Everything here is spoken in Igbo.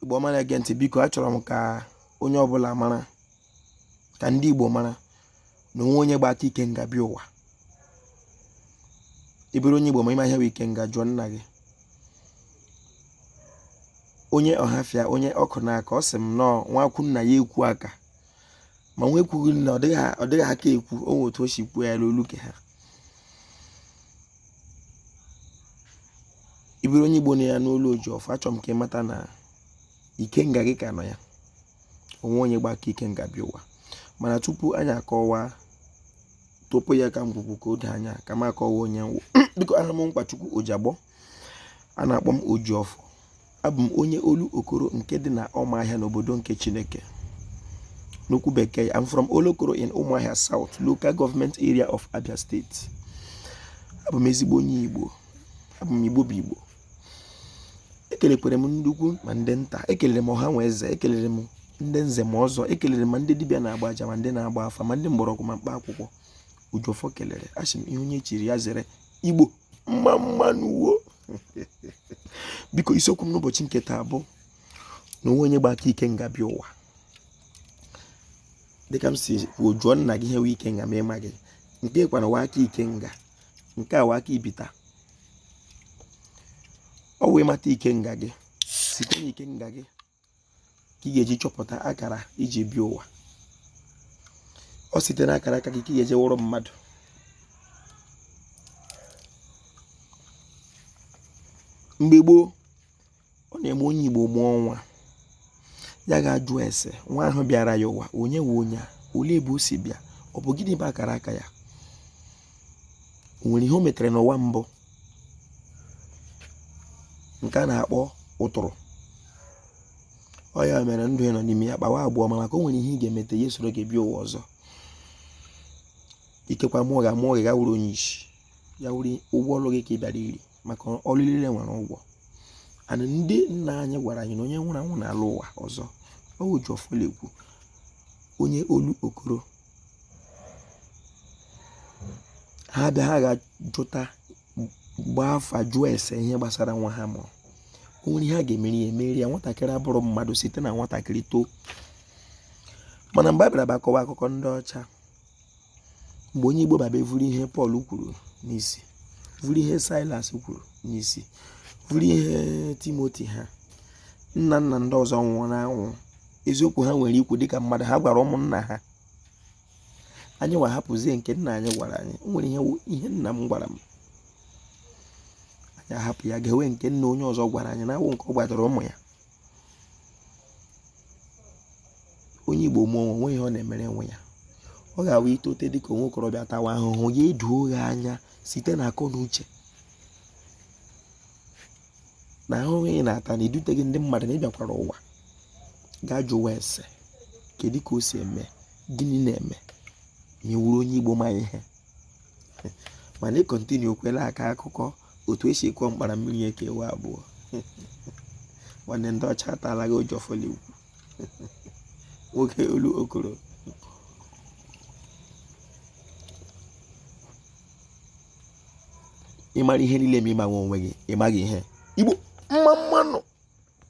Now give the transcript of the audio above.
Igbo ọma na-ege ntị, biko achọrọ m ka onye ọbụla mara, ka ndị Igbo mara na onwe onye gba aka Ikenga bịa ụwa. Ị bụrụ onye Igbo ma ịma ihe bụ Ikenga, jụọ nna gị. Onye Ọhafịa, onye ọkụ n'aka, ọ sị m nọọ nwakwu nna ya ekwu aka, ma nwa ekwughị na ọ dịghị aka ekwu, o nwe otu o si kwuo ya n'olu ke ha. Ị bụrụ onye Igbo na ya n'olu Ojiọfọ, achọrọ m ka ị mata na Ikenga gị ka nọ ya. Onwe onye gba aka Ikenga bịa ụwa. Mana tupu anyị akọwa tupu ya ka m gwukwu ka o doo anya ka m akọwa onye nwụ. Biko aha m Mkpachukwu Ojiagbo, a na-akpọ m Ojiọfọ. Abụ m onye olu okoro nke dị na Ọmahịa n'obodo nke Chineke. N'okwu bekee, I'm from Olokoro in Umuahia South, local government area of Abia State. Abụ m ezigbo onye Igbo. Abụ m Igbo bụ Igbo. Ekelekwere m ndị ukwu ma ndị nta. Ekelere m ọha nwe eze. Ekelere m ndị nze ma ọzọ. Ekelere m ndị dibịa na-agba aja ma ndị na-agba afa ma ndị mgbọrọgwụ ma mkpa akwụkwọ. Ojiọfọ kelere. Asị m ihe onye chiri ya zere. Igbo mma n'uwo. Biko isiokwu m n'ụbọchị nke taa bụ na onwe onye gba aka Ikenga bịa ụwa. Dịka m si kwuo, jụọ nna gị ihe wụ Ikenga ma ịma gị. Nke kwana wa aka Ikenga, nke a wa aka ibita. Ọ wee mata Ikenga gị, site na Ikenga gị ka ị ga-eji chọpụta akara iji bịa ụwa. Ọ site na akara aka gị ka ị ga-eje wụrụ mmadụ. Mgbe gboo, ọ na-eme onye Igbo mụọ nwa, ya ga-ajụ ese nwa ahụ bịara ya ụwa, onye wụ onye a, olee ebe o si bịa, ọ bụ gịnị bụ akara aka ya, o nwere ihe o metere n'ụwa mbụ, nke a na-akpọ ụtụrụ. Ọ ya mere ndụ ị nọ n'ime ya kpawa abụọ, maka o nwere ihe ị ga-emete ya soro gị bịa ụwa ọzọ. Ikekwa mụọ gị ga wuru onye isi, ya wuru ụgwọ ọrụ gị ka ị bịara iri, maka ọrụ niile nwere ụgwọ. Ana ndị nna anyị gwara anyị na onye nwụrụ anwụ na-alụ ụwa ọzọ. Ọ bụ Ojiọfọ na-ekwu, onye olu okoro. Ha bịa, ha ga-ajụta, gbaa afa, jụọ ese ihe gbasara nwa ha mụrụ. O nwere ihe ha ga-emeri ya, emeri ya. Nwatakịrị abụrụ mmadụ site na nwatakịrị too. Mana mgbe a bịara bakọwa akụkọ ndị ọcha, mgbe onye Igbo baba vuru ihe Pọl kwuru n'isi, vuru ihe Silas kwuru n'isi, vuru ihe Timoti ha, nna ndị ọzọ nwụrụ n'anwụ, eziokwu ha nwere ikwu dịka mmadụ. Ha gwara ụmụnna ha, anyị wa hapụzie nke nna anyị gwara anyị. O nwere ihe nna m gwara m, anyị ahapụ ya ga-ewe nke nna onye ọzọ gwara anyị, na-awụ nke ọ gwadoro ụmụ ya. Onye Igbo mụọ onwe ihe ọ na-emere enwe ya. Ọ ga-awụ itote dịka onwe okorobịa tawa ahụhụ, ya eduo gị anya site na akọ na uche. Na ahụhụ ị na-ata na edute gị ndị mmadụ na ịbịakwara ụwa gaa jụwa ese kedu ka o si eme, gịnị na-eme, ihe wuru onye Igbo ma ihe. Mana ịkọntinu okwela aka akụkọ otu esi ekwe mkpara mmiri eke ewe abụọ. Nwanne ndị ọcha ataala gị Ojiọfọ ekwu. Nwoke olu okoro. Ịmara ihe niile ma ịma onwe gị, ịmaghị ihe. Igbo mmanụ.